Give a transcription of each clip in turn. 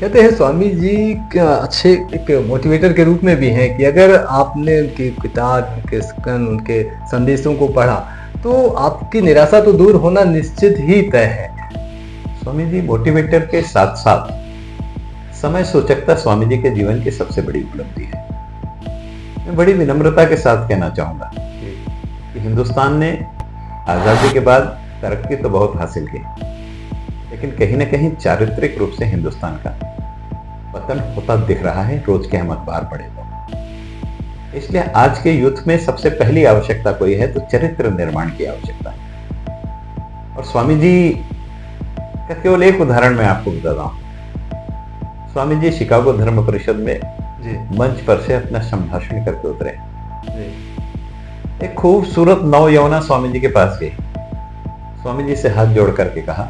कहते हैं स्वामी जी अच्छे एक मोटिवेटर के रूप में भी हैं कि अगर आपने उनकी किताब, उनके स्कन, उनके संदेशों को पढ़ा, तो आपकी निराशा तो दूर होना निश्चित ही तय है। स्वामी जी मोटिवेटर के साथ साथ समय सूचकता स्वामी जी के जीवन की सबसे बड़ी उपलब्धि है। मैं बड़ी विनम्रता के साथ कहना चाहूंगा कि हिंदुस्तान ने आजादी के बाद तरक्की तो बहुत हासिल की, लेकिन कहीं ना कहीं चारित्रिक रूप से हिंदुस्तान का पतन होता दिख रहा है, रोज के हम अखबार पढ़े तो। इसलिए आज के यूथ में सबसे पहली आवश्यकता कोई है तो चरित्र निर्माण की आवश्यकता है। और स्वामी जी का केवल एक उदाहरण मैं आपको बताता हूं। स्वामी जी शिकागो धर्म परिषद में मंच पर से अपना संभाषण करके उतरे। एक खूबसूरत नौयौवना स्वामी जी के पास गई, स्वामी जी से हाथ जोड़ करके कहा,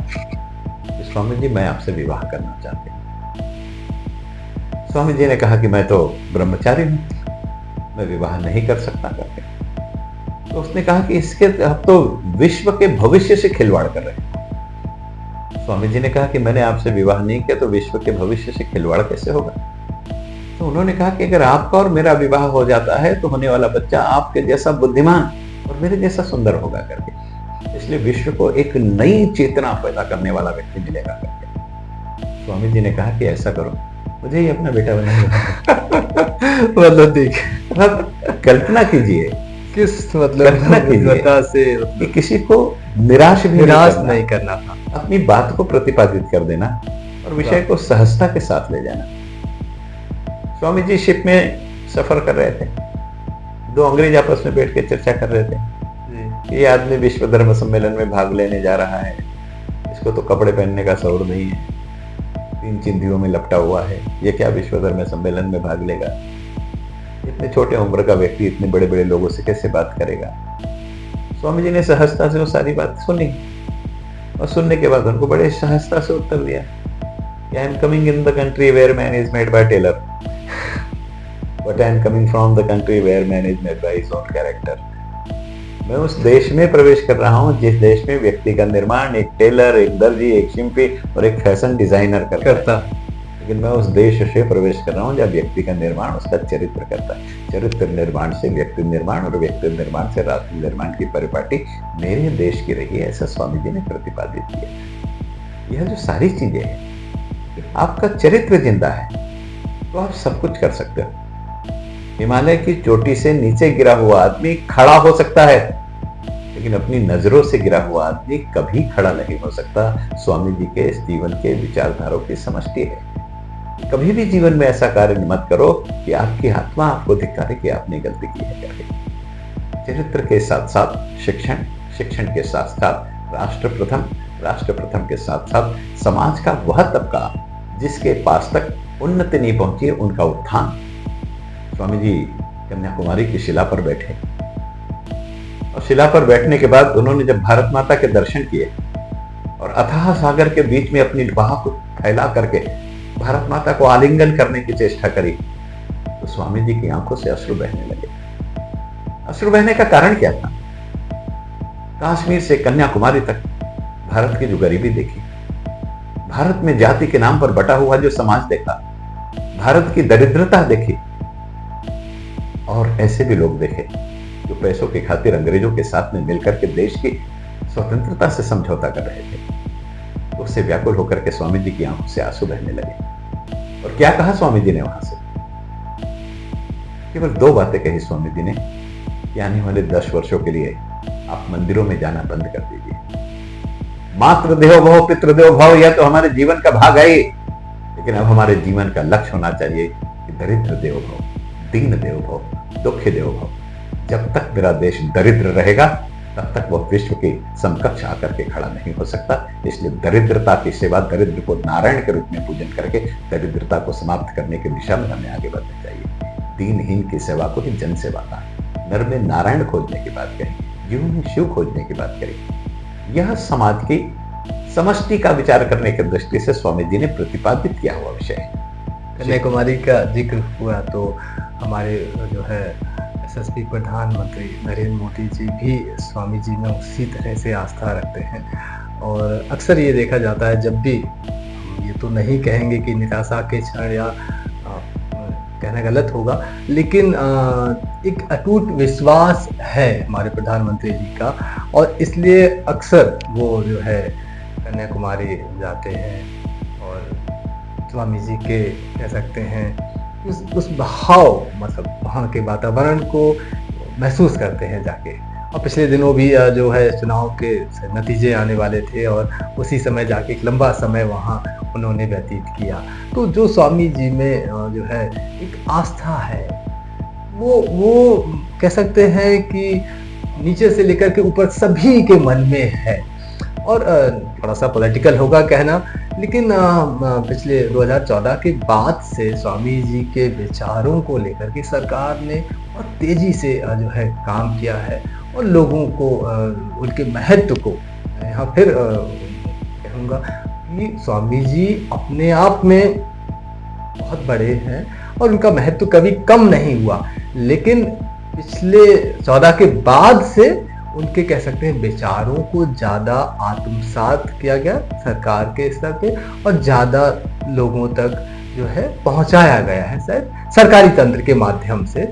स्वामी जी मैं आपसे विवाह करना चाहती हूँ। स्वामी जी ने कहा कि मैं तो ब्रह्मचारी हूं, मैं विवाह नहीं कर सकता करके। तो उसने कहा कि इसके आप तो विश्व के भविष्य से खिलवाड़ कर रहे हैं। स्वामी जी ने कहा कि मैंने आपसे विवाह नहीं किया तो विश्व के भविष्य से खिलवाड़ कैसे होगा। तो उन्होंने कहा कि अगर आपका और मेरा विवाह हो जाता है तो होने वाला बच्चा आपके जैसा बुद्धिमान और मेरे जैसा सुंदर होगा करके, इसलिए विश्व को एक नई चेतना पैदा करने वाला व्यक्ति मिलेगा करके। स्वामी जी ने कहा कि ऐसा करो, मुझे ही अपना बेटा बनाइए। मतलब देख, कल्पना कीजिए, किस मतलब से कि किसी को निराश नहीं करना था, अपनी बात को प्रतिपादित कर देना और विषय को सहजता के साथ ले जाना। स्वामी जी शिप में सफर कर रहे थे, दो अंग्रेज आपस में बैठ के चर्चा कर रहे थे। ये आदमी विश्व धर्म सम्मेलन में भाग लेने जा रहा है, इसको तो कपड़े पहनने का शौर नहीं है, 3 चिंधियों में लपटा हुआ है, ये क्या विश्व धर्म सम्मेलन में भाग लेगा, इतने छोटे उम्र का व्यक्ति इतने बड़े बड़े लोगों से कैसे बात करेगा। स्वामी जी ने सहजता से वो सारी बात सुनी और सुनने के बाद उनको बड़े सहजता से उत्तर दिया, I am coming in the country where man is made by tailor, but I am coming from the country where man is made by his own character. मैं उस देश में प्रवेश कर रहा हूं जिस देश में व्यक्ति का निर्माण एक टेलर, एक दर्जी, एक शिल्पी और एक फैशन डिजाइनर करता है। लेकिन मैं उस देश से प्रवेश कर रहा हूं जब व्यक्ति का निर्माण उसका चरित्र करता है। चरित्र निर्माण से व्यक्ति निर्माण और व्यक्ति निर्माण से राष्ट्र निर्माण की परिपाटी मेरे देश की रही है, ऐसा स्वामी जी ने प्रतिपादित किया। यह जो सारी चीजें हैं, आपका चरित्र जिंदा है तो आप सब कुछ कर सकते हो। हिमालय की चोटी से नीचे गिरा हुआ आदमी खड़ा हो सकता है, लेकिन अपनी नजरों से गिरा हुआ आदमी कभी खड़ा नहीं हो सकता। स्वामी जी के इस जीवन के विचारधारों की समष्टि है। कभी भी जीवन में ऐसा कार्य मत करो कि आपकी आत्मा आपको धिक्कारे कि आपने गलती की है करके। चरित्र के साथ साथ शिक्षण, शिक्षण के साथ साथ राष्ट्र प्रथम के साथ साथ समाज का वह तबका जिसके पास तक उन्नति नहीं पहुंची, उनका उत्थान। स्वामी जी कन्याकुमारी की शिला पर बैठे और शिला पर बैठने के बाद उन्होंने जब भारत माता के दर्शन किए और अथाह सागर के बीच में अपनी बाह को फैला करके भारत माता को आलिंगन करने की चेष्टा करी तो स्वामी जी की आंखों से अश्रु बहने लगे। अश्रु बहने का कारण क्या था? कश्मीर से कन्याकुमारी तक भारत की जो गरीबी देखी, भारत में जाति के नाम पर बटा हुआ जो समाज देखा, भारत की दरिद्रता देखी, और ऐसे भी लोग देखे जो पैसों की खातिर अंग्रेजों के साथ में मिलकर के देश की स्वतंत्रता से समझौता कर रहे थे। तो उससे व्याकुल होकर के स्वामी जी की आंखों से आंसू बहने लगे। और क्या कहा स्वामी जी ने वहां से? केवल 2 बातें कही स्वामी जी ने कि आने वाले 10 वर्षों के लिए आप मंदिरों में जाना बंद कर दीजिए। मातृ देवो भव पितृ देवो भव यह तो हमारे जीवन का भाग है, लेकिन अब हमारे जीवन का लक्ष्य होना चाहिए कि दरिद्र देवो भव, दीन देवो भव, दुखी देवो भव। जब तक मेरा देश दरिद्र रहेगा तब तक वह विश्व के समकक्ष आकर के खड़ा नहीं हो सकता। इसलिए दरिद्रता की सेवा, दरिद्र को नारायण के रूप में पूजन करके दरिद्रता को समाप्त करने की दिशा में हमें आगे बढ़ना चाहिए। दीनहीन की सेवा को ही जन सेवा का, नर में नारायण खोजने की बात करें, जीव में शिव खोजने की बात करें। यह समाज की समष्टि का विचार करने की दृष्टि से स्वामी जी ने प्रतिपादित किया हुआ विषय है। कन्याकुमारी का जिक्र हुआ तो हमारे जो है एसएसपी प्रधानमंत्री नरेंद्र मोदी जी भी स्वामी जी में उसी तरह से आस्था रखते हैं। और अक्सर ये देखा जाता है जब भी हम ये तो नहीं कहेंगे कि निराशा के क्षण या कहना गलत होगा, लेकिन एक अटूट विश्वास है हमारे प्रधानमंत्री जी का, और इसलिए अक्सर वो जो है कन्याकुमारी जाते हैं और स्वामी जी के कह सकते हैं उस भाव, मतलब वहाँ के वातावरण को महसूस करते हैं जाके। और पिछले दिनों भी जो है चुनाव के नतीजे आने वाले थे और उसी समय जाके एक लंबा समय वहाँ उन्होंने व्यतीत किया। तो जो स्वामी जी में जो है एक आस्था है, वो कह सकते हैं कि नीचे से लेकर के ऊपर सभी के मन में है। और थोड़ा सा पॉलिटिकल होगा कहना, लेकिन पिछले 2014 के बाद से स्वामी जी के विचारों को लेकर के सरकार ने बहुत तेजी से जो है काम किया है, और लोगों को उनके महत्व को यहाँ फिर कहूँगा कि स्वामी जी अपने आप में बहुत बड़े हैं और उनका महत्व कभी कम नहीं हुआ, लेकिन पिछले 14 के बाद से उनके कह सकते हैं विचारों को ज़्यादा आत्मसात किया गया सरकार के स्तर पे, और ज़्यादा लोगों तक जो है पहुंचाया गया है, शायद सरकारी तंत्र के माध्यम से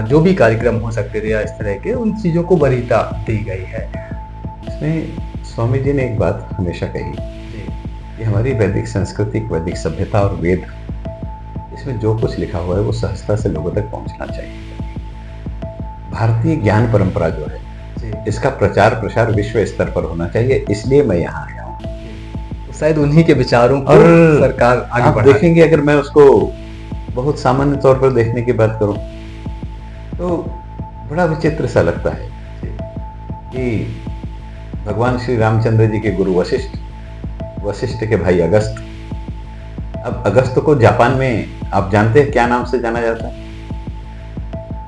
जो भी कार्यक्रम हो सकते थे या इस तरह के उन चीज़ों को वरीयता दी गई है। इसमें स्वामी जी ने एक बात हमेशा कही कि हमारी वैदिक संस्कृति, वैदिक सभ्यता और वेद, इसमें जो कुछ लिखा हुआ है वो सहजता से लोगों तक पहुंचना चाहिए। भारतीय ज्ञान परंपरा जो है इसका प्रचार प्रसार विश्व स्तर पर होना चाहिए, इसलिए मैं यहाँ आया हूँ। शायद उन्हीं के विचारों को सरकार आगे बढ़ा। देखेंगे, अगर मैं उसको बहुत सामान्य तौर पर देखने की बात करूं तो बड़ा विचित्र सा लगता है कि भगवान श्री रामचंद्र जी के गुरु वशिष्ठ के भाई अगस्त, अब अगस्त को जापान में आप जानते हैं क्या नाम से जाना जाता है?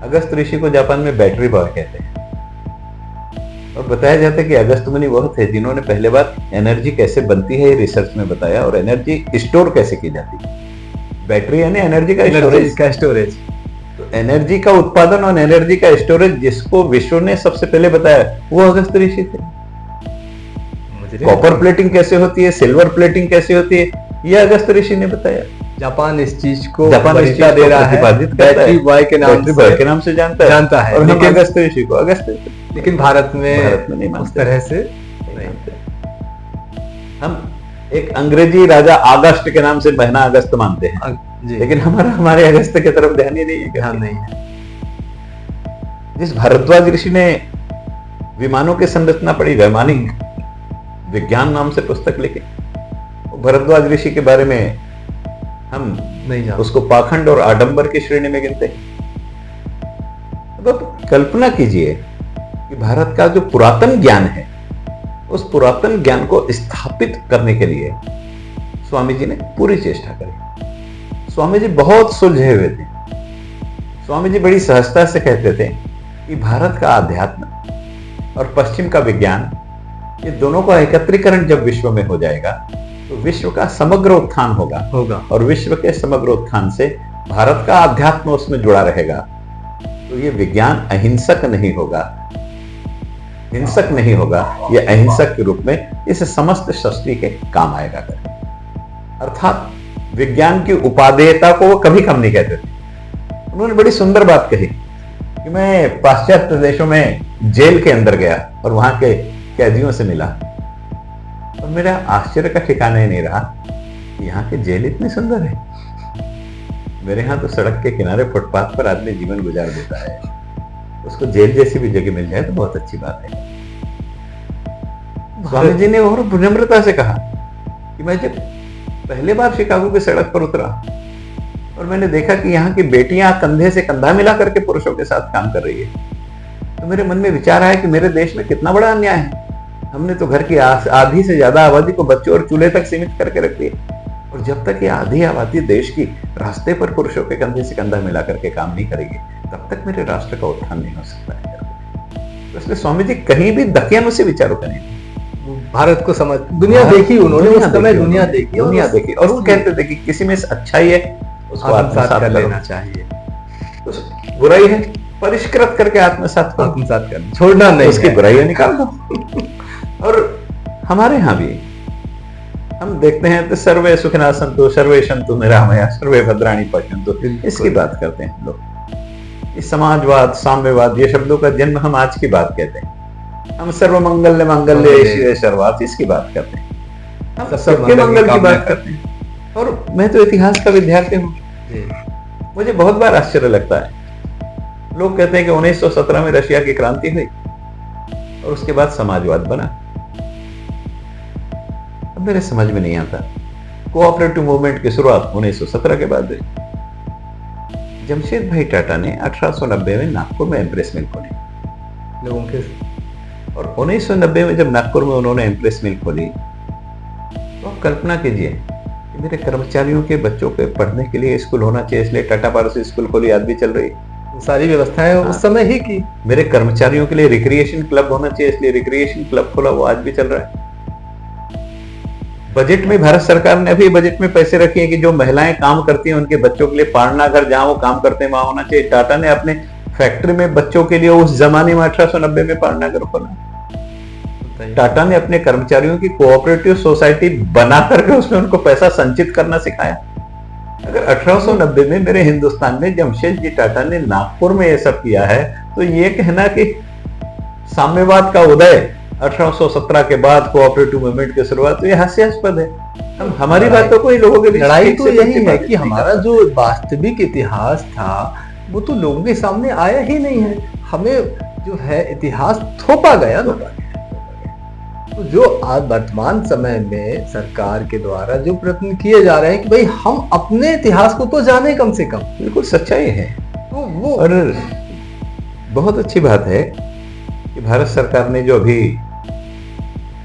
अगस्त ऋषि को जापान में बैटरी बॉय कहते हैं, और बताया जाता है कि अगस्त मुनि वह थे जिन्होंने पहले बार एनर्जी कैसे बनती है ये रिसर्च में बताया, और एनर्जी स्टोर कैसे की जाती है। बैटरी यानी एनर्जी का स्टोरेज। तो एनर्जी का उत्पादन और एनर्जी का स्टोरेज जिसको विश्व ने सबसे पहले बताया वो अगस्त ऋषि थे। कॉपर प्लेटिंग कैसे होती है, सिल्वर प्लेटिंग कैसे होती है, ये अगस्त ऋषि ने बताया। जापान इस चीज को दे रहा है, बैटरी बॉय के नाम से जानता है, और अगस्त ऋषि को लेकिन भारत में नहीं उस तरह से नहीं। हम एक अंग्रेजी राजा अगस्त के नाम से महीना अगस्त मानते हैं, लेकिन हमारे अगस्त की तरफ ध्यान ही नहीं है। ध्यान नहीं है। जिस भारद्वाज ऋषि ने विमानों की संरचना पढ़ी, वैमानिक विज्ञान नाम से पुस्तक लिखी, भारद्वाज ऋषि के बारे में हम नहीं जानते, उसको पाखंड और आडंबर की श्रेणी में गिनते हैं। अब कल्पना कीजिए कि भारत का जो पुरातन ज्ञान है, उस पुरातन ज्ञान को स्थापित करने के लिए स्वामी जी ने पूरी चेष्टा करी। स्वामी जी बहुत सुलझे हुए थे। स्वामी जी बड़ी सहजता से कहते थे कि भारत का अध्यात्म और पश्चिम का विज्ञान, ये दोनों का एकत्रीकरण जब विश्व में हो जाएगा तो विश्व का समग्र उत्थान होगा, और विश्व के समग्र उत्थान से भारत का अध्यात्म उसमें जुड़ा रहेगा। तो ये विज्ञान अहिंसक नहीं होगा, हिंसक नहीं होगा, ये अहिंसक के रूप में इस समस्त सृष्टि के काम आएगा। अर्थात विज्ञान की उपादेयता को वो कभी कम नहीं कहते थे। उन्होंने बड़ी सुंदर बात कही कि मैं पाश्चात्य देशों में जेल के अंदर गया और वहां के कैदियों से मिला, और मेरा आश्चर्य का ठिकाना ही नहीं रहा कि यहाँ के जेल इतने सुंदर है। मेरे यहाँ तो सड़क के किनारे फुटपाथ पर आदमी जीवन गुजार देता है, उसको जेल जैसी भी जगह मिल जाए तो बहुत अच्छी बात है। स्वामी जी ने और विनम्रता से कहा कि मैं जब पहले बार शिकागो की सड़क पर उतरा और मैंने देखा कि यहाँ की बेटियां कंधे से कंधा मिला करके पुरुषों के साथ काम कर रही है, तो मेरे मन में विचार आया कि मेरे देश में कितना बड़ा अन्याय है। हमने तो घर की आधी से ज्यादा आबादी को बच्चों और चूल्हे तक सीमित करके रख दिया, और जब तक ये आधी आबादी देश की रास्ते पर पुरुषों के कंधे से कंधा मिला करके काम नहीं करेगी, तब तक मेरे राष्ट्र का उत्थान नहीं हो सकता है। तो इसलिए स्वामी जी कहीं भी दकियानुसी विचारों का नहीं, भारत को समझ दुनिया देखी उन्होंने, उस समय दुनिया देखी, और वो कहते थे कि किसी में अच्छाई है उसको आत्मसात कर लेना चाहिए, बुराई है परिष्कृत करके आत्मसात कर, छोड़ना नहीं, उसकी बुराइयां निकाल दो। और हमारे यहाँ भी हम देखते हैं तो सर्वे सुखिनः सन्तु सर्वे सन्तु निरामया सर्वे भद्राणि पश्यन्तु, इसकी बात करते हैं लोग। इस समाजवाद, साम्यवाद, ये शब्दों का जन्म हम आज की बात कहते हैं। हम सर्वमंगल मंगल्य शिवे सर्वार्थ, इसकी बात करते हैं, हम सबके मंगल की बात करते हैं। और मैं तो इतिहास का विद्यार्थी हूँ, मुझे बहुत बार आश्चर्य लगता है। लोग कहते हैं कि 1917 में रशिया की क्रांति हुई और उसके बाद समाजवाद बना। अब मेरे समझ में नहीं आता, कोऑपरेटिव मूवमेंट की शुरुआत 1917 के बाद हुई। जमशेद भाई टाटा ने 1890 में नागपुर में एम्प्रेस मिल खोली लोगों के, और 1990 में जब नागपुर में उन्होंने एम्प्रेस मिल खोली तो आप कल्पना कीजिए कि मेरे कर्मचारियों के बच्चों के पढ़ने के लिए स्कूल होना चाहिए, इसलिए टाटा पारस स्कूल खोली, आज भी चल रही। सारी व्यवस्थाएं उस समय ही की। मेरे कर्मचारियों के लिए रिक्रिएशन क्लब होना चाहिए, इसलिए रिक्रिएशन क्लब खोला, वो आज भी चल रहा है। बजट में भारत सरकार ने भी बजट में पैसे रखे हैं कि जो महिलाएं काम करती हैं उनके बच्चों के लिए पाड़ना घर जहां वो काम करते हैं वहां होना चाहिए। टाटा ने अपने फैक्ट्री में बच्चों के लिए उस जमाने में 1890 में पाड़ना घर खोला। टाटा ने अपने कर्मचारियों की कोऑपरेटिव सोसाइटी बना करके उसमें उनको पैसा संचित करना सिखाया। अगर 1890 में मेरे हिंदुस्तान में जमशेद जी टाटा ने नागपुर में ये सब किया है, तो ये कहना कि साम्यवाद का उदय 1817 के बाद कोऑपरेटिव मूवमेंट की शुरुआत, तो ये हास्यास्पद है। हम हमारी बातों को ही लोगों के बीच लड़ाई तो यही है कि हमारा जो वास्तविक इतिहास था वो तो लोगों के सामने आया ही नहीं है। हमें जो है इतिहास थोपा गया ना। तो जो आज वर्तमान समय में सरकार के द्वारा जो प्रयत्न किए जा रहे हैं कि भाई हम अपने इतिहास को तो जाने कम से कम, बिल्कुल सच्चाई है। तो वो और बहुत अच्छी बात है कि भारत सरकार ने जो अभी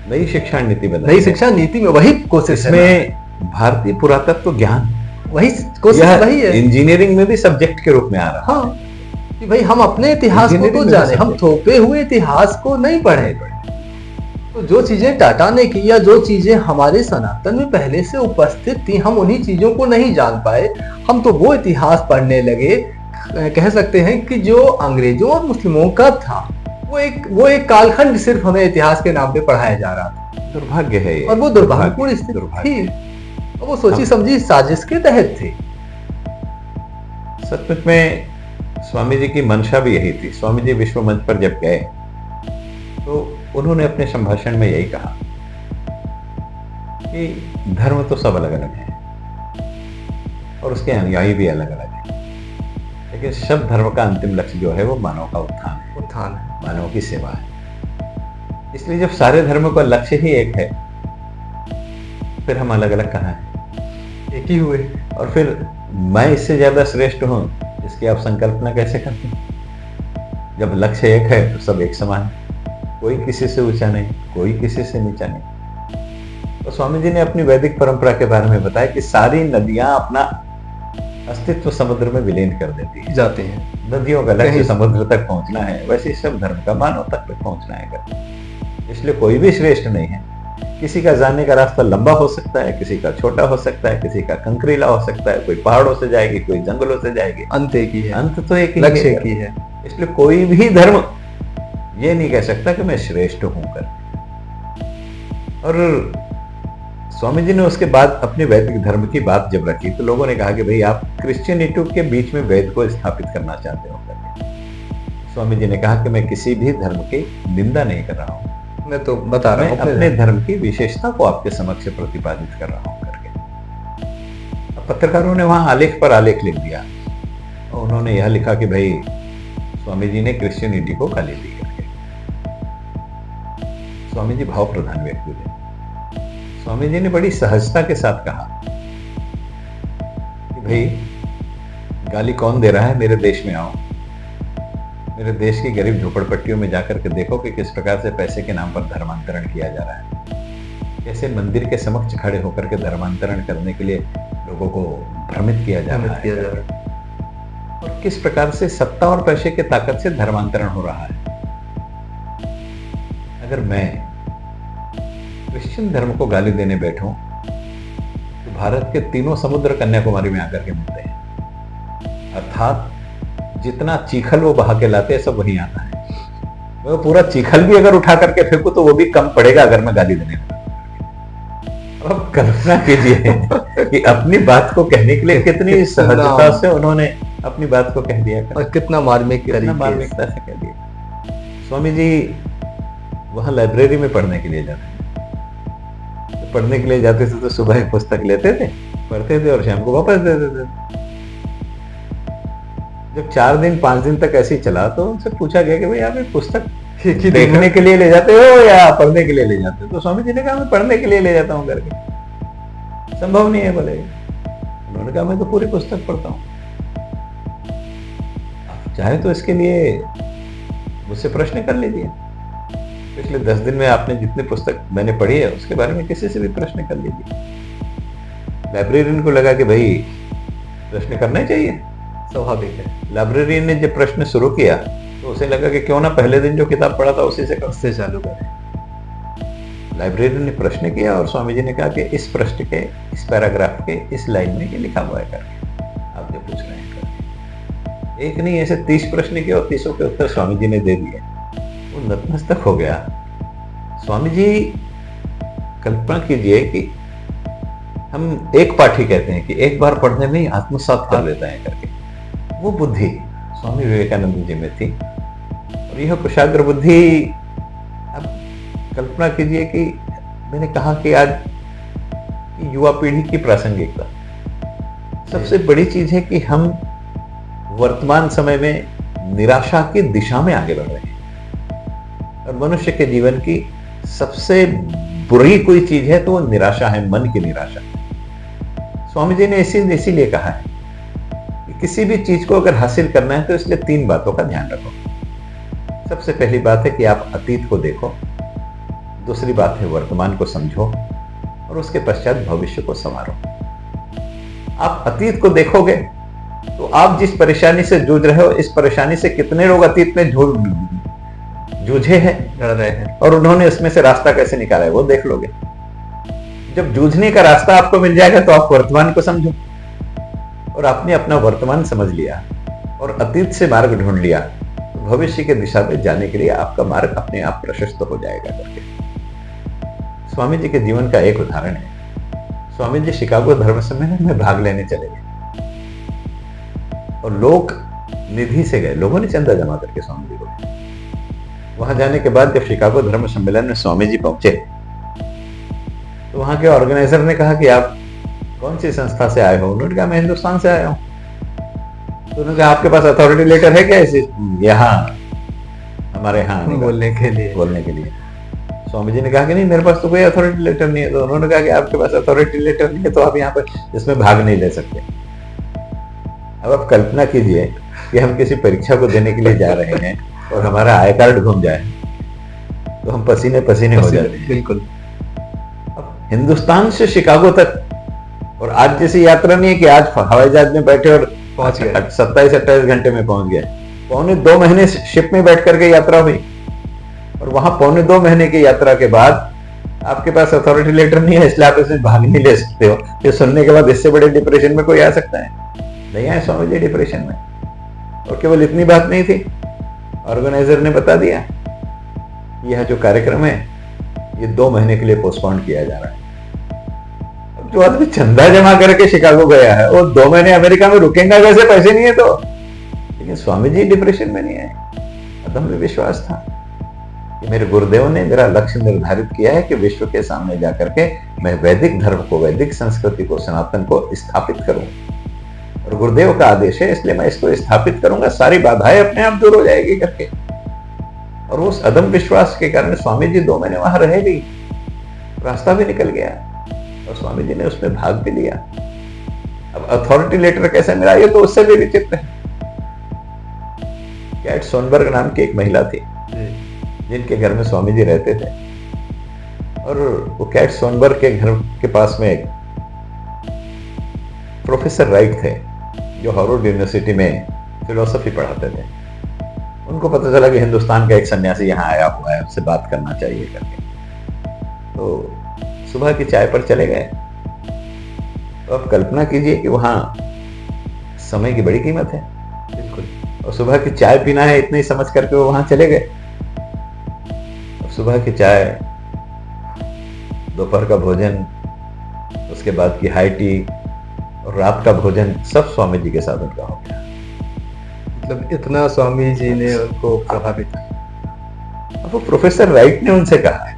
नई शिक्षा नीति बनाई, नई शिक्षा नीति में वही कोशिश है, इसमें भारतीय पुरातत्व ज्ञान वही कोशिश वही है। इंजीनियरिंग में भी सब्जेक्ट के रूप में आ रहा है। हाँ, कि भाई हम अपने इतिहास को तो जाने, हम थोपे हुए इतिहास को नहीं पढ़े। तो जो चीजें टाटा ने की या जो चीजें हमारे सनातन में पहले से उपस्थित थी, हम उन्हीं चीजों को नहीं जान पाए। हम तो वो इतिहास पढ़ने लगे, कह सकते हैं कि जो अंग्रेजों और मुस्लिमों का था, वो एक कालखंड सिर्फ हमें इतिहास के नाम पे पढ़ाया जा रहा था। दुर्भाग्य है ये। और वो दुर्भाग्यपूर्ण स्थिति थी, और वो सोची समझी साजिश के तहत थी। सचमुच में स्वामी जी की मंशा भी यही थी। स्वामी जी विश्व मंच पर जब गए तो उन्होंने अपने संभाषण में यही कहा कि धर्म तो सब अलग अलग है और उसके अनुयायी भी अलग अलग है, लेकिन सब धर्म का अंतिम लक्ष्य जो है वो मानव का उत्थान है, मानव की सेवा है। इसलिए जब सारे धर्मों का लक्ष्य ही एक है, फिर हम अलग अलग कहाँ हैं? एक ही हुए। और फिर मैं इससे ज्यादा श्रेष्ठ हूं इसकी आप संकल्पना कैसे करते हैं? जब लक्ष्य एक है तो सब एक समान है, कोई किसी से ऊंचा नहीं, कोई किसी से नीचा नहीं। तो स्वामी जी ने अपनी वैदिक परंपरा के बारे में बताया कि सारी नदियां अपना अस्तित्व समुद्र में विलीन कर देती है, जाते हैं। नदियों का लक्ष्य समुद्र तक पहुंचना है, वैसे सब धर्म का मानव तक पहुंचना है। इसलिए कोई भी श्रेष्ठ नहीं है। किसी का जाने का रास्ता लंबा हो सकता है, किसी का छोटा हो सकता है, किसी का कंकरीला हो सकता है, कोई पहाड़ों से जाएगी, कोई जंगलों से जाएगी, अंत एक ही है, अंत तो एक ही लक्ष्य एक ही है। इसलिए कोई भी धर्म ये नहीं कह सकता कि मैं श्रेष्ठ हूं कर। और स्वामी जी ने उसके बाद अपने वैदिक धर्म की बात जब रखी तो लोगों ने कहा कि भाई आप क्रिश्चियनिटी के बीच में वेद को स्थापित करना चाहते हो करके। स्वामी जी ने कहा कि मैं किसी भी धर्म की निंदा नहीं कर रहा हूं, मैं तो बता रहा हूं अपने धर्म की विशेषता को आपके समक्ष प्रतिपादित कर रहा हूं करके। अब पत्रकारों ने वहां आलेख पर आलेख लिख दिया और उन्होंने यह लिखा कि भाई स्वामी जी ने क्रिश्चियनिटी को गाली दी करके। स्वामी जी भाव प्रधान व्यक्ति थे। स्वामी जी ने बड़ी सहजता के साथ कहा कि भाई गाली कौन दे रहा है, मेरे देश में आओ, मेरे देश की गरीब झोपड़पट्टियों में जाकर के देखो कि किस प्रकार से पैसे के नाम पर धर्मांतरण किया जा रहा है, कैसे मंदिर के समक्ष खड़े होकर के धर्मांतरण करने के लिए लोगों को भ्रमित किया जा रहा है, और किस प्रकार से सत्ता और पैसे की ताकत से धर्मांतरण हो रहा है। अगर मैं क्रिश्चियन धर्म को गाली देने बैठूं तो भारत के तीनों समुद्र कन्याकुमारी में आकर के मिलते हैं, अर्थात जितना चीखल वो बहा के लाते हैं सब वहीं आता है। वो पूरा चीखल भी अगर उठा करके फेंकू तो वो भी कम पड़ेगा अगर मैं गाली देने लगा। अब कल्पना कीजिए कि अपनी बात को कहने के लिए कितनी सहजता से उन्होंने अपनी बात को कह दिया, और कितना मार्मिक कितना तरीके मार्मिकता से कह दिया। स्वामी जी वहां लाइब्रेरी में पढ़ने के लिए जाते थे, तो पढ़ने के लिए जाते थे तो सुबह एक पुस्तक लेते थे, पढ़ते थे और शाम को वापस दे देते थे। जब 4 दिन 5 दिन तक ऐसे ही चला तो उनसे पूछा गया कि भाई आप ये पुस्तक देखने के लिए ले जाते हो या पढ़ने के लिए ले जाते हो? तो स्वामी जी ने कहा मैं पढ़ने के लिए ले जाता हूँ करके। संभव नहीं है बोले। उन्होंने कहा मैं तो पूरी पुस्तक पढ़ता हूँ, आप चाहे तो इसके लिए मुझसे प्रश्न कर लीजिए। पिछले 10 दिन में आपने जितनी पुस्तक मैंने पढ़ी है उसके बारे में किसी से भी प्रश्न कर लीजिए। लाइब्रेरियन को लगा कि भाई प्रश्न करना ही चाहिए, स्वाभाविक है। लाइब्रेरियन ने जब प्रश्न शुरू किया तो उसे लगा कि क्यों ना पहले दिन जो किताब पढ़ा था उसी से चालू करें। लाइब्रेरियन ने प्रश्न किया और स्वामी जी ने कहा कि इस प्रश्न के, इस पैराग्राफ के इस लाइन में ये लिखा हुआ है करके, आप जो पूछ रहे हैं करके। एक नहीं, ऐसे 30 प्रश्न किए और 30 के उत्तर स्वामी जी ने दे दिए। वो नतमस्तक हो गया। स्वामी जी, कल्पना कीजिए कि हम एक पाठ ही कहते हैं कि एक बार पढ़ने में ही आत्मसात कर लेता है करके। वो बुद्धि स्वामी विवेकानंद जी में थी और यह कुशाग्र बुद्धि। अब कल्पना कीजिए कि मैंने कहा कि आज की युवा पीढ़ी की प्रासंगिकता सबसे बड़ी चीज है कि हम वर्तमान समय में निराशा की दिशा में आगे बढ़ रहे हैं और मनुष्य के जीवन की सबसे बुरी कोई चीज है तो वो निराशा है, मन की निराशा। स्वामी जी ने इसीलिए कहा है कि किसी भी चीज को अगर हासिल करना है तो इसलिए 3 बातों का ध्यान रखो। सबसे पहली बात है कि आप अतीत को देखो, दूसरी बात है वर्तमान को समझो और उसके पश्चात भविष्य को संवारो। आप अतीत को देखोगे तो आप जिस परेशानी से जूझ रहे हो, इस परेशानी से कितने लोग अतीत में जूझे हैं, लड़ रहे हैं और उन्होंने इसमें से रास्ता कैसे निकाला है वो देख लोगे। जब जूझने का रास्ता आपको मिल जाएगा तो आप वर्तमान को समझो और आपने अपना वर्तमान समझ लिया और अतीत से मार्ग ढूंढ लिया तो भविष्य के दिशा में जाने के लिए आपका मार्ग अपने आप प्रशस्त हो जाएगा करके। स्वामी जी के जीवन का एक उदाहरण है। स्वामी जी शिकागो धर्म सम्मेलन में भाग लेने चले गए और लोक निधि से गए, लोगों ने चंदा जमा करके स्वामी जी को। वहां जाने के बाद जब शिकागो धर्म सम्मेलन में स्वामी जी पहुंचे तो वहां के ऑर्गेनाइजर ने कहा कि आप कौन सी संस्था से आए हो? उन्होंने कहा मैं हिंदुस्तान से आया हूं। तो उन्होंने कहा आपके पास अथॉरिटी लेटर है क्या इसे यहाँ हमारे यहाँ बोलने के लिए? स्वामी जी ने कहा कि नहीं, मेरे पास तो कोई अथॉरिटी लेटर नहीं है। तो उन्होंने कहा कि आपके पास अथॉरिटी लेटर नहीं है तो आप यहाँ पर इसमें भाग नहीं ले सकते। अब आप कल्पना कीजिए कि हम किसी परीक्षा को देने के लिए जा रहे हैं और हमारा आई कार्ड घूम जाए तो हम पसीने पसीने हो जाते हैं। बिल्कुल। अब हिंदुस्तान से शिकागो तक, और आज जैसी यात्रा नहीं है कि आज हवाई जहाज में बैठे और पहुंच गए, 27-28 घंटे में पहुंच गए। 2.25 महीने शिप में बैठ करके यात्रा हुई और वहां 2.25 महीने की यात्रा के बाद आपके पास अथॉरिटी लेटर नहीं है इसलिए आप इसमें भाग नहीं ले सकते हो। ये सुनने के बाद इससे बड़े डिप्रेशन में कोई आ सकता है? नहीं आए स्वामी जी डिप्रेशन में। और केवल इतनी बात नहीं थी, ऑर्गेनाइजर ने बता दिया यह जो कार्यक्रम है ये 2 महीने के लिए पोस्टपोन किया जा रहा है। अब जो आदमी चंदा जमा करके शिकागो गया है वो 2 महीने अमेरिका में रुकेगा कैसे? पैसे नहीं है तो। लेकिन स्वामी जी डिप्रेशन में नहीं आए। अदम्य विश्वास था कि मेरे गुरुदेव ने मेरा लक्ष्य निर्धारित किया है कि विश्व के सामने जाकर के मैं वैदिक धर्म को, वैदिक संस्कृति को, सनातन को स्थापित करूं और गुरुदेव का आदेश है इसलिए मैं इसको स्थापित करूंगा, सारी बाधाएं अपने आप दूर हो जाएगी करके। और उस अदम विश्वास के कारण स्वामी जी 2 महीने वहां रह गई, रास्ता भी निकल गया और स्वामी जी ने उसमें भाग भी लिया। अब अथॉरिटी लेटर कैसे मिला ये तो उससे भी विचित्र है। कैट सोनबर्ग नाम की एक महिला थी जिनके घर में स्वामी जी रहते थे और वो कैट सोनबर्ग के घर के पास में एक प्रोफेसर राइट थे जो हार्वर्ड यूनिवर्सिटी में फिलोसफी पढ़ाते थे। उनको पता चला कि हिंदुस्तान का एक सन्यासी यहाँ आया हुआ है, उससे बात करना चाहिए करके। तो सुबह की चाय पर चले गए। तो आप कल्पना कीजिए कि वहां समय की बड़ी कीमत है। बिल्कुल। और सुबह की चाय पीना है इतनी समझ करके वो वहां चले गए। और सुबह की चाय, दोपहर का भोजन, उसके बाद की हाई टी और रात का भोजन सब स्वामी जी के साथ उनका हो गया। मतलब इतना स्वामी जी ने उनको प्रभावित। अब वो प्रोफेसर राइट ने उनसे कहा है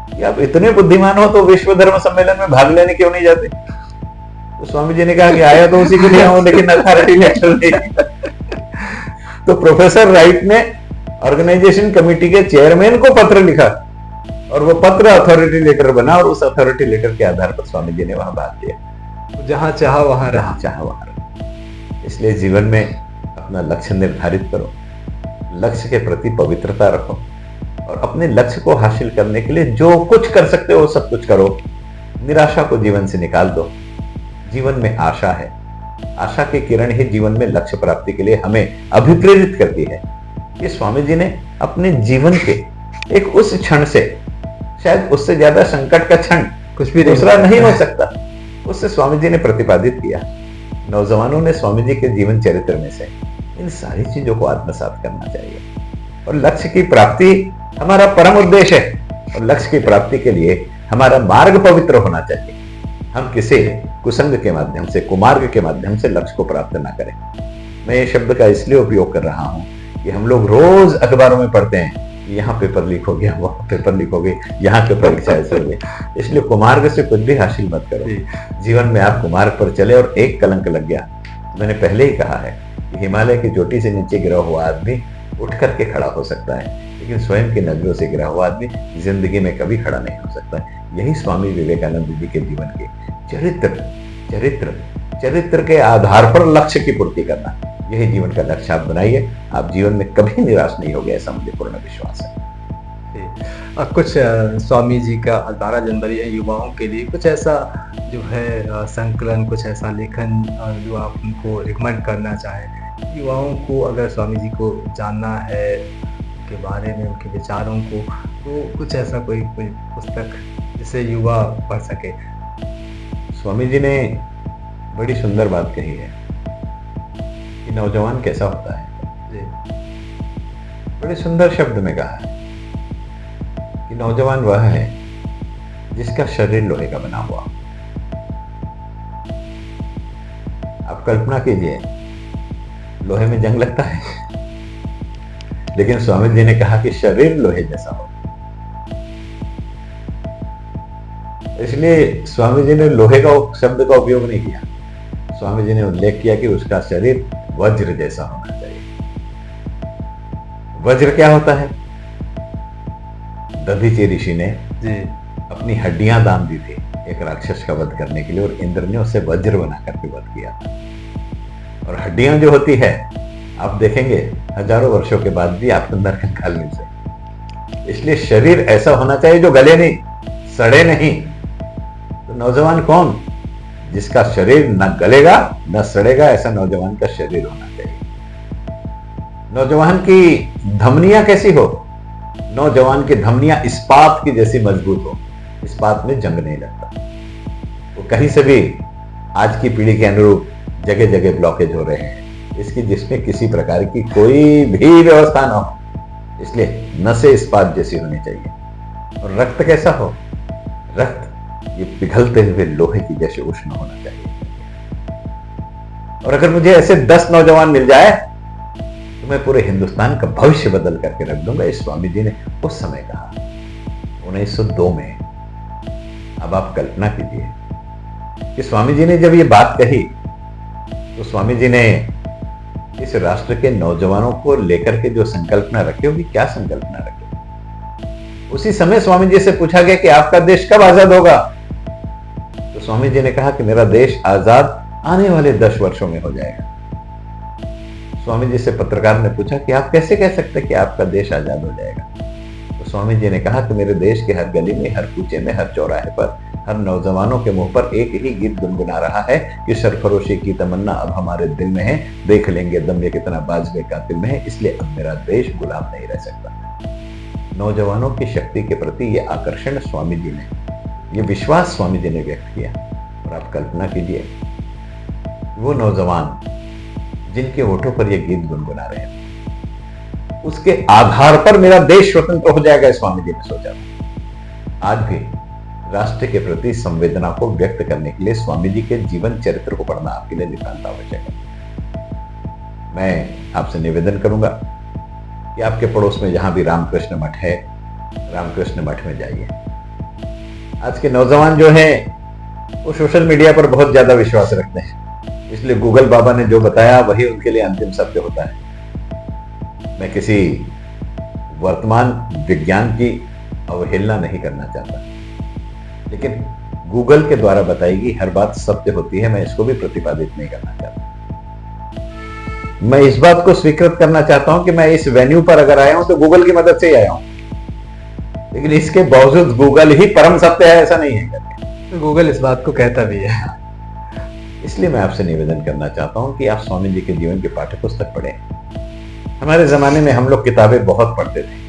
कि आप इतने बुद्धिमान हो तो विश्व धर्म सम्मेलन में भाग लेने क्यों नहीं जाते? तो स्वामी जी ने कहा कि आया तो उसी के लिए हूं, लेकिन अथॉरिटी लेटर नहीं। तो प्रोफेसर राइट ने ऑर्गेनाइजेशन कमेटी के चेयरमैन को पत्र लिखा और वो पत्र अथॉरिटी लेटर बना और उस अथॉरिटी लेटर के आधार पर स्वामी जी ने वहां भाग लिया। जहां चाहा वहां रहा। जहां चाहा वहां रहा। इसलिए जीवन में अपना लक्ष्य निर्धारित करो, लक्ष्य के प्रति पवित्रता रखो और अपने लक्ष्य को हासिल करने के लिए जो कुछ कर सकते हो सब कुछ करो। निराशा को जीवन से निकाल दो। जीवन में आशा है, आशा की किरण ही जीवन में लक्ष्य प्राप्ति के लिए हमें अभिप्रेरित करती है। ये स्वामी जी ने अपने जीवन के एक उस क्षण से, शायद उससे ज्यादा संकट का क्षण कुछ भी दूसरा नहीं हो सकता, उससे स्वामी जी ने प्रतिपादित किया। नौजवानों ने स्वामी जी के जीवन चरित्र में से इन सारी चीजों को आत्मसात करना चाहिए और लक्ष्य की प्राप्ति हमारा परम उद्देश्य है और लक्ष्य की प्राप्ति के लिए हमारा मार्ग पवित्र होना चाहिए। हम किसी कुसंग के माध्यम से, कुमार्ग के माध्यम से लक्ष्य को प्राप्त ना करें। मैं ये शब्द का इसलिए उपयोग कर रहा हूं कि हम लोग रोज अखबारों में पढ़ते हैं कि यहाँ पेपर लीक हो गया, वहां पेपर लीक हो गई, यहाँ के परीक्षा ऐसे हो गई। इसलिए कुमार्ग से कुछ भी हासिल मत करो। जीवन में आप कुमार्ग पर चले और एक कलंक लग गया, मैंने पहले ही कहा है कि हिमालय की चोटी से नीचे गिरा हुआ आदमी उठ करके खड़ा हो सकता है, लेकिन स्वयं की नजरों से गिरा हुआ आदमी जिंदगी में कभी खड़ा नहीं हो सकता। यही स्वामी विवेकानंद जी के जीवन के चरित्र के आधार पर लक्ष्य की पूर्ति करना, यही जीवन का लक्ष्य आप बनाइए। आप जीवन में कभी निराश नहीं होंगे, ऐसा मुझे पूर्ण विश्वास है। कुछ स्वामी जी का 12 जनवरी है युवाओं के लिए कुछ ऐसा जो है संकलन, कुछ ऐसा लेखन जो आप उनको रिकमेंड करना चाहें युवाओं को, अगर स्वामी जी को जानना है उनके बारे में, उनके विचारों को, तो कुछ ऐसा कोई पुस्तक जिसे युवा पढ़ सके। स्वामी जी ने बड़ी सुंदर बात कही है कि नौजवान कैसा होता है। बड़े सुंदर शब्द में कहा है कि नौजवान वह है जिसका शरीर लोहे का बना हुआ। आप कल्पना कीजिए, लोहे में जंग लगता है, लेकिन स्वामी जी ने कहा कि शरीर लोहे जैसा हो। इसलिए स्वामी जी ने लोहे का शब्द का उपयोग नहीं किया। स्वामी जी ने उल्लेख किया कि उसका शरीर वज्र जैसा होना चाहिए। वज्र क्या होता है? दधीचि ऋषि ने अपनी हड्डियां दान दी थी एक राक्षस का वध करने के लिए, और इंद्र ने उसे वज्र बना करके वध किया था। और हड्डियां जो होती है, आप देखेंगे हजारों वर्षों के बाद भी आपको अंदर कंकाल मिल जाए। इसलिए शरीर ऐसा होना चाहिए जो गले नहीं, सड़े नहीं। तो नौजवान कौन? जिसका शरीर न गलेगा न सड़ेगा, ऐसा नौजवान का शरीर होना चाहिए। नौजवान की धमनियां कैसी हो? नौजवान की धमनियां इस्पात की जैसी मजबूत हो। इस्पात में जंग नहीं लगता। वो कहीं से भी आज की पीढ़ी के अनुरूप जगह जगह ब्लॉकेज हो रहे हैं, इसकी जिसमें किसी प्रकार की कोई भी व्यवस्था ना हो। इसलिए नसें इस्पात जैसी होनी चाहिए। और रक्त कैसा हो? रक्त ये पिघलते हुए लोहे की जैसे उष्ण होना चाहिए। और अगर मुझे ऐसे 10 नौजवान मिल जाए तो मैं पूरे हिंदुस्तान का भविष्य बदल करके रख दूंगा। इस स्वामी जी ने उस समय कहा, 1902 में। अब आप कल्पना कीजिए कि स्वामी जी ने जब ये बात कही तो स्वामी जी ने इस राष्ट्र के नौजवानों को लेकर के जो संकल्पना रखी होगी, क्या संकल्पना रखी? उसी समय स्वामी जी से पूछा गया कि आपका देश कब आजाद होगा? तो स्वामी जी ने कहा कि मेरा देश आजाद आने वाले 10 वर्षों में हो जाएगा। स्वामी जी से पत्रकार ने पूछा कि आप कैसे कह सकते कि आपका देश आजाद हो जाएगा? तो स्वामी जी ने कहा कि मेरे देश के हर गली में, हर कूचे में, हर चौराहे पर, हर नौजवानों के मुंह पर एक ही गीत गुनगुना रहा है कि सरफरोशी की तमन्ना अब हमारे दिल में है, देख लेंगे दम ये कितना बाजबे कातिल में है, इसलिए अब मेरा देश गुलाम नहीं रह सकता। नौजवानों की शक्ति के प्रति ये आकर्षण स्वामी जी ने, ये विश्वास स्वामी जी ने व्यक्त किया। और आप कल्पना कीजिए, वो नौजवान जिनके होठों पर ये गीत गुनगुना रहे हैं, उसके आधार पर मेरा देश स्वतंत्र हो जाएगा, स्वामी जी ने सोचा था। आज भी राष्ट्र के प्रति संवेदना को व्यक्त करने के लिए स्वामी जी के जीवन चरित्र को पढ़ना आपके लिए नितांत आवश्यक है। मैं आपसे निवेदन करूंगा कि आपके पड़ोस में जहां भी रामकृष्ण मठ है, रामकृष्ण मठ में जाइए। आज के नौजवान जो हैं वो सोशल मीडिया पर बहुत ज्यादा विश्वास रखते हैं, इसलिए गूगल बाबा ने जो बताया वही उनके लिए अंतिम सत्य होता है। मैं किसी वर्तमान विज्ञान की अवहेलना नहीं करना चाहता, लेकिन गूगल के द्वारा बताई गई हर बात सत्य होती है, मैं इसको भी प्रतिपादित नहीं करना चाहता। मैं इस बात को स्वीकृत करना चाहता हूं कि मैं इस वेन्यू पर अगर आया हूं तो गूगल की मदद से ही आया हूं, लेकिन इसके बावजूद गूगल ही परम सत्य है ऐसा नहीं है। तो गूगल इस बात को कहता भी है। इसलिए मैं आपसे निवेदन करना चाहता हूं कि आप स्वामी जी के जीवन की पाठ्य पुस्तक पढ़ें। हमारे जमाने में हम लोग किताबें बहुत पढ़ते थे,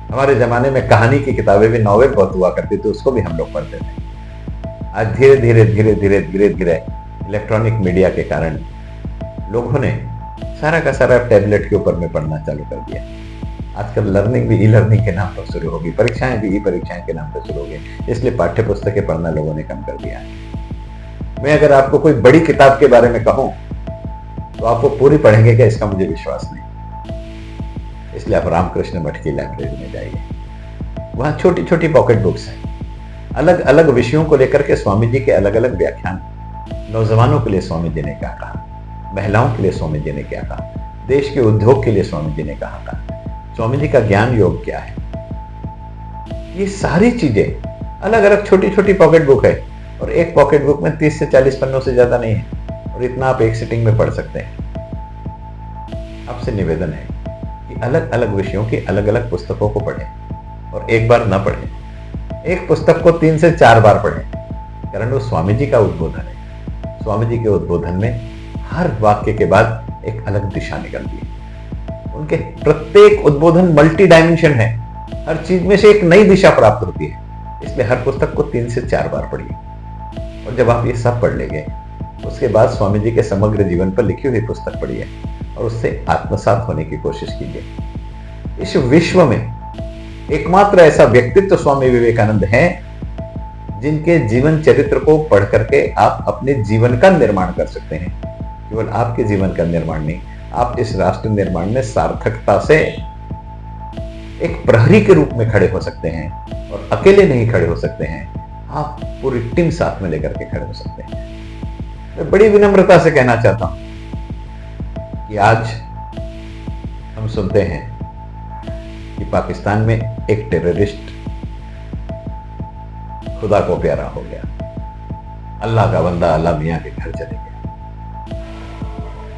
हमारे जमाने में कहानी की किताबें भी, नॉवेल बहुत हुआ करती थी, उसको भी हम लोग पढ़ते थे। आज धीरे धीरे धीरे धीरे धीरे धीरे इलेक्ट्रॉनिक मीडिया के कारण लोगों ने सारा का सारा टैबलेट के ऊपर में पढ़ना चालू कर दिया। आजकल लर्निंग भी ई लर्निंग के नाम पर शुरू होगी, परीक्षाएं भी ई परीक्षाएं के नाम पर शुरू हो गई, इसलिए पाठ्य पुस्तकें पढ़ना लोगों ने कम कर दिया है। मैं अगर आपको कोई बड़ी किताब के बारे में कहूं तो आप वो पूरी पढ़ेंगे क्या, इसका मुझे विश्वास नहीं। इसलिए आप रामकृष्ण मठ की लाइब्रेरी में जाइए, वहां छोटी छोटी पॉकेट बुक्स हैं, अलग अलग विषयों को लेकर के स्वामी जी के अलग अलग व्याख्यान। नौजवानों के लिए स्वामी जी ने क्या कहा, महिलाओं के लिए स्वामी जी ने क्या कहा, देश के उद्योग के लिए स्वामी जी ने कहा था, स्वामी जी का ज्ञान योग क्या है, ये सारी चीजें अलग अलग छोटी छोटी पॉकेट बुक है, और एक पॉकेट बुक में 30 से 40 पन्नों से ज्यादा नहीं है, और इतना आप एक सिटिंग में पढ़ सकते हैं। आपसे निवेदन है कि अलग अलग विषयों की अलग अलग पुस्तकों को पढ़ें, और एक बार ना पढ़ें, एक पुस्तक को 3 से 4 बार पढ़ें, कारण वो स्वामी जी का उद्बोधन है। स्वामी जी के उद्बोधन में हर वाक्य के बाद एक अलग दिशा निकलती है। उनके प्रत्येक उद्बोधन मल्टी डायमेंशन है, हर चीज में से एक नई दिशा प्राप्त होती है। इसलिए हर पुस्तक को 3 से 4 बार पढ़िए, और जब आप ये सब पढ़ लेंगे उसके बाद स्वामी जी के समग्र जीवन पर लिखी हुई पुस्तक पढ़िए और उससे आत्मसात होने की कोशिश कीजिए। इस विश्व में एकमात्र ऐसा व्यक्तित्व स्वामी विवेकानंद हैं जिनके जीवन चरित्र को पढ़ करके आप अपने जीवन का निर्माण कर सकते हैं। केवल आपके जीवन का निर्माण नहीं, आप इस राष्ट्र निर्माण में सार्थकता से एक प्रहरी के रूप में खड़े हो सकते हैं, और अकेले नहीं खड़े हो सकते हैं, आप पूरी टीम साथ में लेकर के खड़े हो सकते हैं। मैं बड़ी विनम्रता से कहना चाहता हूं कि आज हम सुनते हैं कि पाकिस्तान में एक टेररिस्ट खुदा को प्यारा हो गया, अल्लाह का बंदा अल्लाह मियां के घर चले गया,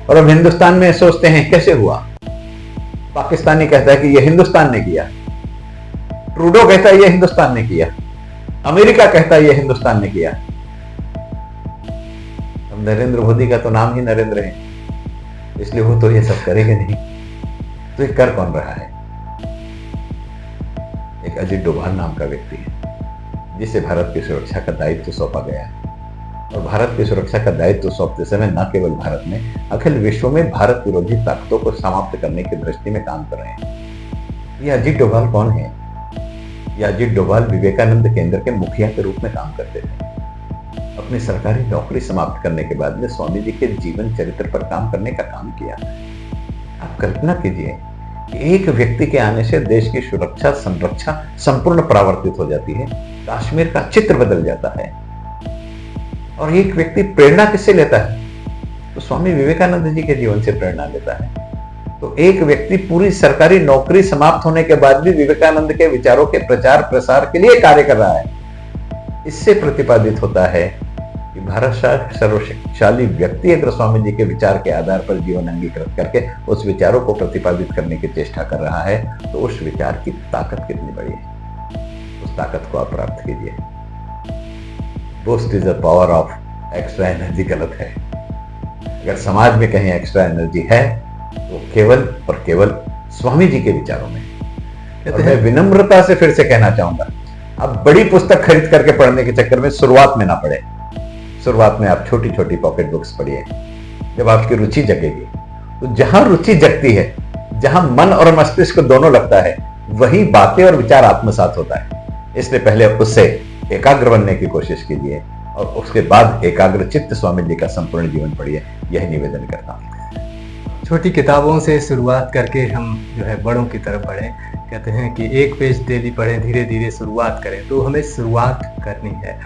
और अब हिंदुस्तान में सोचते हैं कैसे हुआ। पाकिस्तानी कहता है कि यह हिंदुस्तान ने किया, ट्रूडो कहता है यह हिंदुस्तान ने किया, अमेरिका कहता है यह हिंदुस्तान ने किया। अब नरेंद्र मोदी का तो नाम ही नरेंद्र है, इसलिए वो तो ये सब करेंगे नहीं, तो ये कर कौन रहा है? एक अजीत डोभाल नाम का व्यक्ति है जिसे भारत की सुरक्षा का दायित्व सौंपा गया है, और भारत की सुरक्षा का दायित्व सौंपते समय न केवल भारत में, अखिल विश्व में भारत विरोधी ताकतों को समाप्त करने की दृष्टि में काम कर रहे हैं। ये अजीत डोभाल कौन है? ये अजीत डोभाल विवेकानंद केंद्र के मुखिया के रूप में काम करते थे। अपनी सरकारी नौकरी समाप्त करने के बाद में स्वामी जी के जीवन चरित्र पर काम करने का काम किया। आप कल्पना कीजिए कि एक व्यक्ति के आने से देश की सुरक्षा संरक्षा संपूर्ण परावर्तित हो जाती है, कश्मीर का चित्र बदल जाता है। और एक व्यक्ति प्रेरणा किससे लेता है? तो स्वामी विवेकानंद जी के जीवन से प्रेरणा लेता है। तो एक व्यक्ति पूरी सरकारी नौकरी समाप्त होने के बाद भी विवेकानंद के विचारों के प्रचार प्रसार के लिए कार्य कर रहा है। इससे प्रतिपादित होता है कि भारत सर्वशक्तिशाली व्यक्ति अगर स्वामी जी के विचार के आधार पर जीवन अंगीकृत करके उस विचारों को प्रतिपादित करने की चेष्टा कर रहा है, तो उस विचार की ताकत कितनी बड़ी है, उस ताकत को आप प्राप्त कीजिए। Boast is the power of extra energy गलत है। अगर समाज में कहीं एक्स्ट्रा एनर्जी है तो केवल और केवल स्वामी जी के विचारों में। तो मैं विनम्रता से फिर से कहना चाहूंगा, आप बड़ी पुस्तक खरीद करके पढ़ने के चक्कर में शुरुआत में ना पढ़े। शुरुआत में आप छोटी छोटी पॉकेट बुक्स पढ़िए। जब आपकी रुचि जगेगी, तो जहां रुचि जगती है, जहां मन और मस्तिष्क दोनों लगता है, वही बातें और विचार आत्मसात होता है। इसलिए पहले उससे एकाग्र बनने की कोशिश कीजिए और उसके बाद एकाग्र चित्त स्वामी जी का संपूर्ण जीवन पढ़िए, यही निवेदन करता हूँ। छोटी किताबों से शुरुआत करके हम जो है बड़ों की तरफ बढ़ें। कहते हैं कि एक पेज डेली पढ़ें, धीरे धीरे शुरुआत करें, तो हमें शुरुआत करनी है।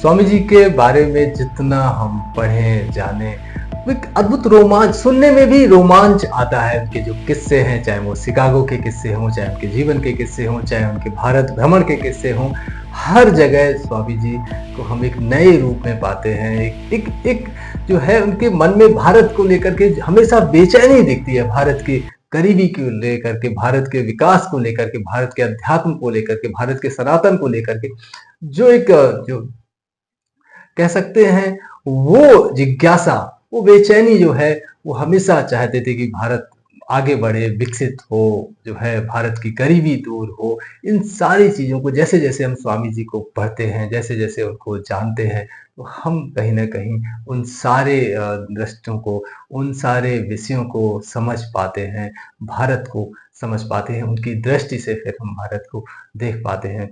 स्वामी जी के बारे में जितना हम पढ़ें जाने, वो एक अद्भुत रोमांच, सुनने में भी रोमांच आता है। उनके जो किस्से हैं, चाहे वो शिकागो के किस्से हों, चाहे उनके जीवन के किस्से हों, चाहे उनके भारत भ्रमण के किस्से हों, हर जगह स्वामी जी को हम एक नए रूप में पाते हैं। एक जो है उनके मन में भारत को लेकर के हमेशा बेचैनी दिखती है, भारत की करीबी को लेकर के, भारत के विकास को लेकर के, भारत के अध्यात्म को लेकर के, भारत के सनातन को लेकर के, जो एक जो कह सकते हैं वो जिज्ञासा, वो बेचैनी जो है, वो हमेशा चाहते थे कि भारत आगे बढ़े, विकसित हो, जो है भारत की गरीबी दूर हो। इन सारी चीज़ों को जैसे जैसे हम स्वामी जी को पढ़ते हैं, जैसे जैसे उनको जानते हैं, तो हम कहीं ना कहीं उन सारे दृष्टियों को, उन सारे विषयों को समझ पाते हैं, भारत को समझ पाते हैं, उनकी दृष्टि से फिर हम भारत को देख पाते हैं।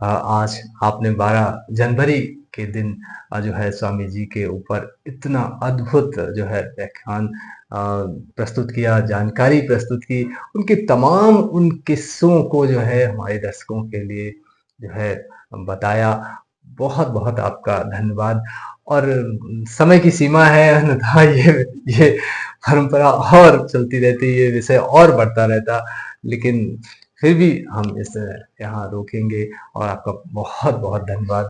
आज आपने 12 जनवरी के दिन जो है स्वामी जी के ऊपर इतना अद्भुत जो है व्याख्यान प्रस्तुत किया, जानकारी प्रस्तुत की, उनके तमाम उन किस्सों को जो है हमारे दर्शकों के लिए जो है बताया। बहुत बहुत आपका धन्यवाद। और समय की सीमा है, अन्यथा ये परंपरा और चलती रहती, ये विषय और बढ़ता रहता, लेकिन फिर भी हम इसे यहाँ रोकेंगे। और आपका बहुत बहुत धन्यवाद।